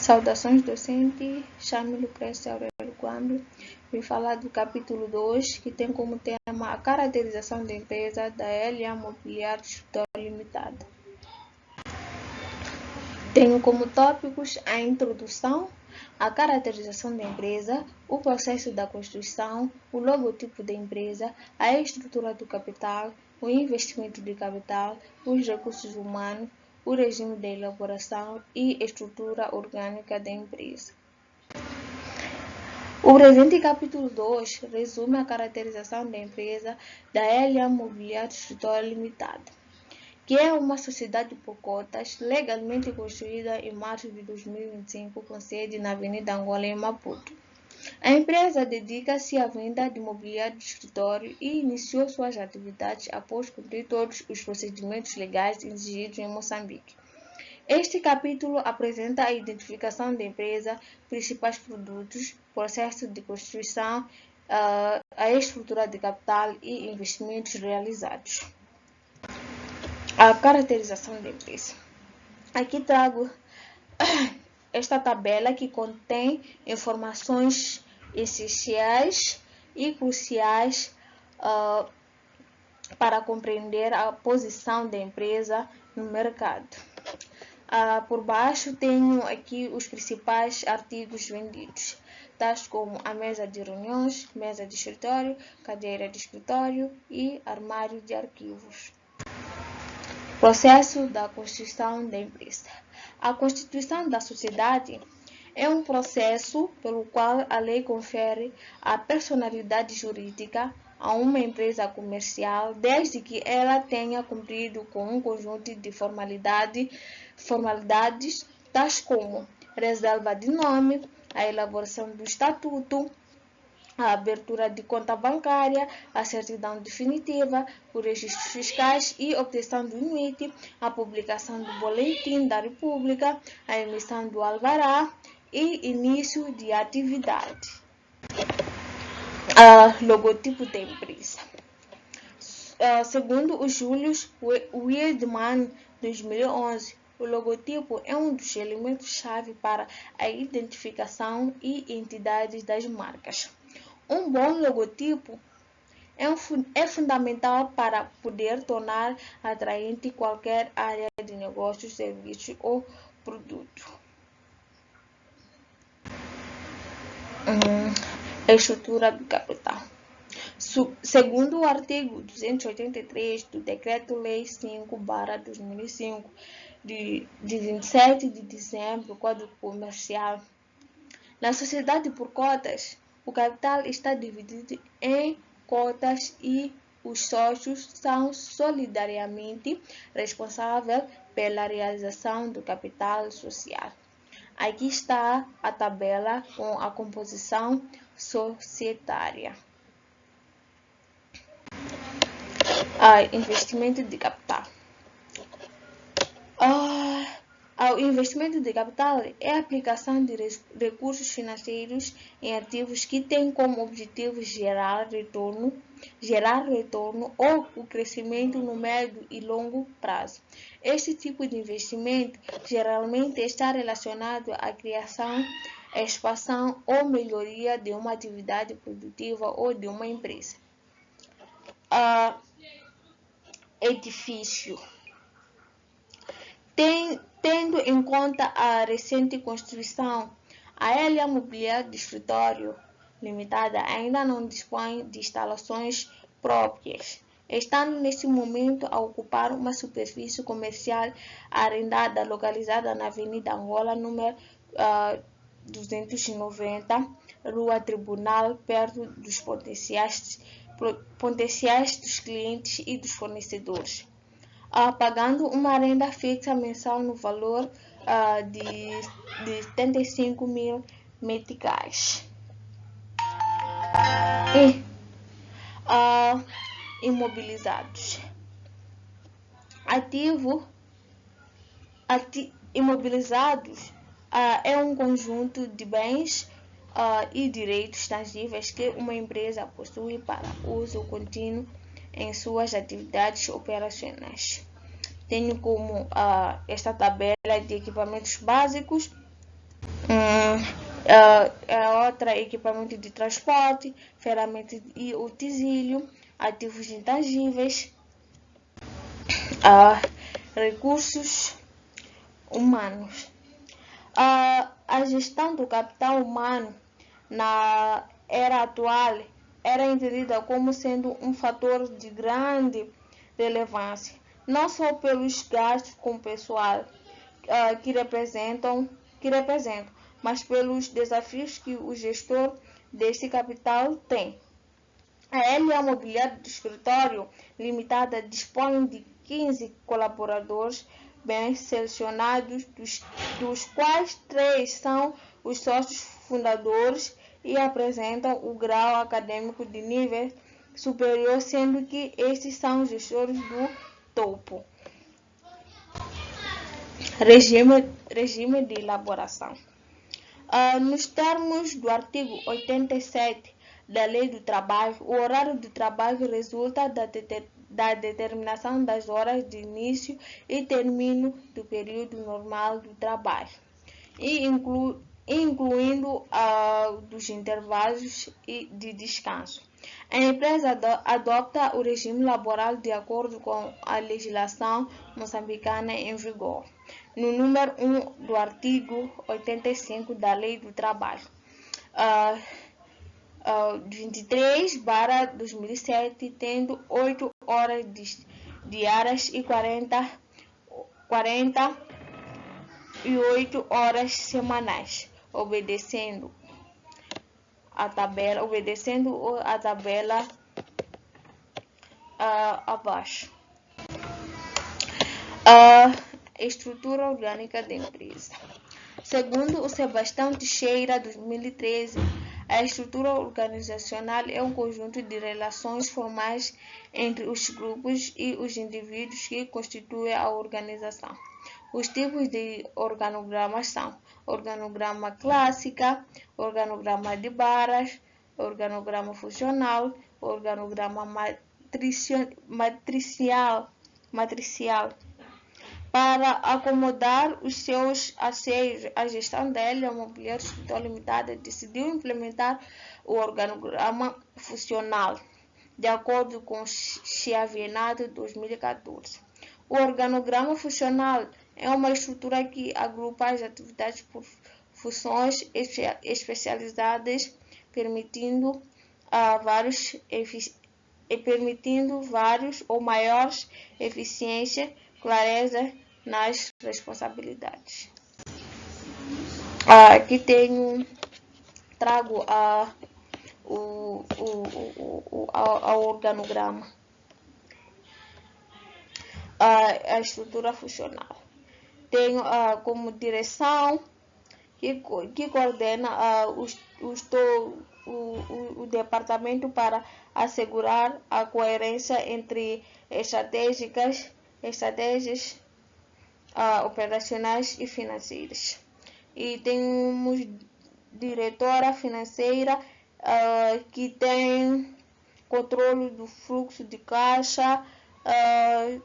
Saudações docentes, chamo-me Lucrécia Aurélio Quambi. Vim falar do capítulo 2, que tem como tema a caracterização da empresa da LA Mobiliário Escritório Limitada. Tenho como tópicos a introdução, a caracterização da empresa, o processo da constituição, o logotipo da empresa, a estrutura do capital, o investimento de capital, os recursos humanos, o regime de elaboração e estrutura orgânica da empresa. O presente capítulo 2 resume a caracterização da empresa da LA Mobiliário Escritório Limitada, que é uma sociedade por cotas legalmente constituída em março de 2025 com sede na Avenida Angola, em Maputo. A empresa dedica-se à venda de mobiliário de escritório e iniciou suas atividades após cumprir todos os procedimentos legais exigidos em Moçambique. Este capítulo apresenta a identificação da empresa, principais produtos, processo de constituição, a estrutura de capital e investimentos realizados. A caracterização da empresa. Aqui trago esta tabela que contém informações essenciais e cruciais para compreender a posição da empresa no mercado. Por baixo tenho aqui os principais artigos vendidos, tais como a mesa de reuniões, mesa de escritório, cadeira de escritório e armário de arquivos. Processo da constituição da empresa. A constituição da sociedade é um processo pelo qual a lei confere a personalidade jurídica a uma empresa comercial, desde que ela tenha cumprido com um conjunto de formalidades, tais como reserva de nome, a elaboração do estatuto, a abertura de conta bancária, a certidão definitiva, os registros fiscais e obtenção do NIT, a publicação do boletim da República, a emissão do alvará e início de atividade. Logotipo da empresa. Segundo o Julius Wiedemann, 2011, o logotipo é um dos elementos-chave para a identificação e identidade das marcas. Um bom logotipo é fundamental para poder tornar atraente qualquer área de negócio, serviço ou produto. Estrutura do capital. Segundo o artigo 283 do Decreto-Lei 5/2005, de 27 de dezembro do Código Comercial, na sociedade por cotas, o capital está dividido em cotas e os sócios são solidariamente responsáveis pela realização do capital social. Aqui está a tabela com a composição societária. Investimento de capital. O investimento de capital é a aplicação de recursos financeiros em ativos que têm como objetivo gerar retorno ou o crescimento no médio e longo prazo. Este tipo de investimento geralmente está relacionado à criação, expansão ou melhoria de uma atividade produtiva ou de uma empresa. Edifício. Tendo em conta a recente constituição, a LA Mobiliário de Escritório Limitada ainda não dispõe de instalações próprias, estando nesse momento a ocupar uma superfície comercial arrendada localizada na Avenida Angola, número 290, Rua Tribunal, perto dos potenciais dos clientes e dos fornecedores, pagando uma renda fixa mensal no valor de 75 mil meticais. Imobilizados. Imobilizados é um conjunto de bens e direitos tangíveis que uma empresa possui para uso contínuo em suas atividades operacionais. Tenho como esta tabela de equipamentos básicos, Outra, equipamento de transporte, ferramentas e utensílio, ativos intangíveis, recursos humanos. A gestão do capital humano na era atual era entendida como sendo um fator de grande relevância, não só pelos gastos com pessoal que representam, mas pelos desafios que o gestor desse capital tem. A LA Mobiliário de Escritório Limitada dispõe de 15 colaboradores bem selecionados, dos quais 3 são os sócios fundadores e apresentam o grau acadêmico de nível superior, sendo que estes são gestores do topo. Regime de elaboração. Nos termos do artigo 87 da Lei do Trabalho, o horário de trabalho resulta da determinação das horas de início e término do período normal do trabalho, e incluindo dos intervalos de descanso. A empresa adopta o regime laboral de acordo com a legislação moçambicana em vigor, no número 1 do artigo 85 da Lei do Trabalho, 23/2007, tendo 8 horas diárias e 48 horas semanais, obedecendo a tabela abaixo. Estrutura orgânica da empresa. Segundo o Sebastião Teixeira, 2013, a estrutura organizacional é um conjunto de relações formais entre os grupos e os indivíduos que constituem a organização. Os tipos de organogramas são organograma clássica, organograma de barras, organograma funcional, organograma matricial. Para acomodar os seus anseios, a gestão da LA Mobiliário de Escritório Limitada decidiu implementar o organograma funcional, de acordo com o Chiavenado 2014. O organograma funcional é uma estrutura que agrupa as atividades por funções especializadas, permitindo vários ou maiores eficiência, clareza nas responsabilidades. Aqui trago o organograma, a estrutura funcional. Tenho como direção que coordena o departamento para assegurar a coerência entre estratégias operacionais e financeiras. E temos diretora financeira que tem controle do fluxo de caixa.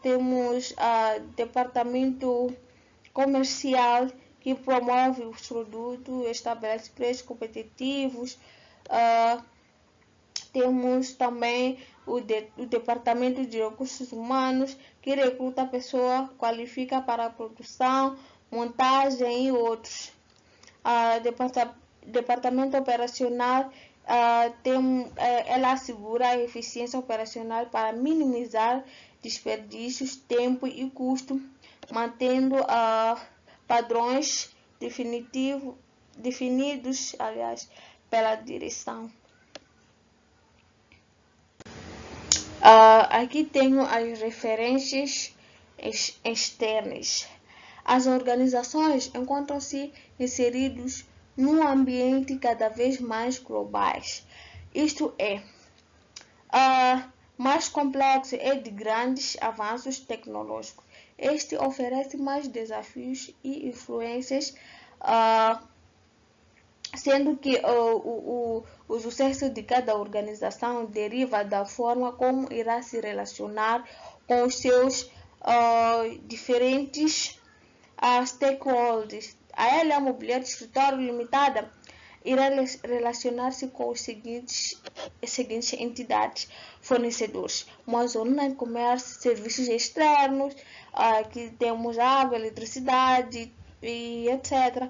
Temos departamento comercial que promove os produtos, estabelece preços competitivos. Temos também o departamento de recursos humanos que recruta pessoa, qualifica para a produção, montagem e outros. Departamento operacional ela assegura a eficiência operacional para minimizar desperdícios, tempo e custo, mantendo padrões definidos, pela direção. Aqui tenho as referências externas. As organizações encontram-se inseridas num ambiente cada vez mais globais, isto é, mais complexo e de grandes avanços tecnológicos. Este oferece mais desafios e influências, sendo que o sucesso de cada organização deriva da forma como irá se relacionar com os seus diferentes stakeholders, A LA Mobiliário de Escritório Limitada irá relacionar-se com as seguintes entidades fornecedores: Amazon Comércio, serviços externos, que temos água, eletricidade e etc.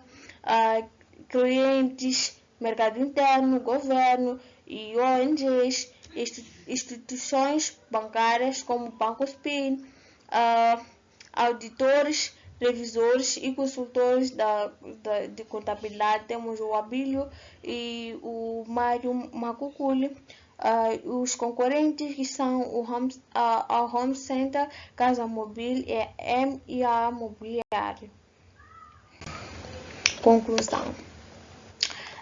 Clientes, mercado interno, governo e ONGs, instituições bancárias como Banco SPIN, auditores, revisores e consultores de contabilidade. Temos o Abílio e o Mário Macuculi. Os concorrentes que são a Home Center, Casa Mobile e MIA Mobiliário. Conclusão.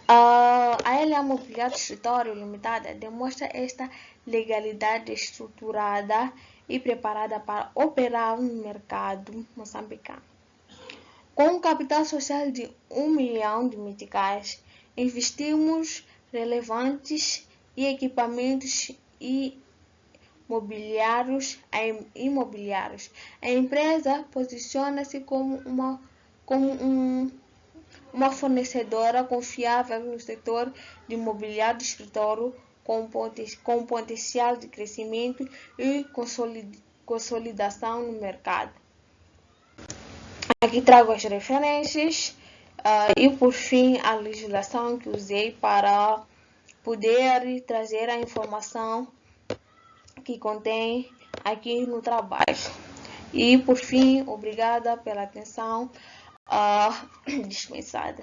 A LA Mobiliário de Escritório Limitada demonstra esta legalidade estruturada e preparada para operar no mercado moçambicano. Com um capital social de 1 milhão de meticais, investimos relevantes em equipamentos imobiliários. A empresa posiciona-se como uma fornecedora confiável no setor de mobiliário de escritório, com potencial de crescimento e consolidação no mercado. Aqui trago as referências e, por fim, a legislação que usei para poder trazer a informação que contém aqui no trabalho. E, por fim, obrigada pela atenção dispensada.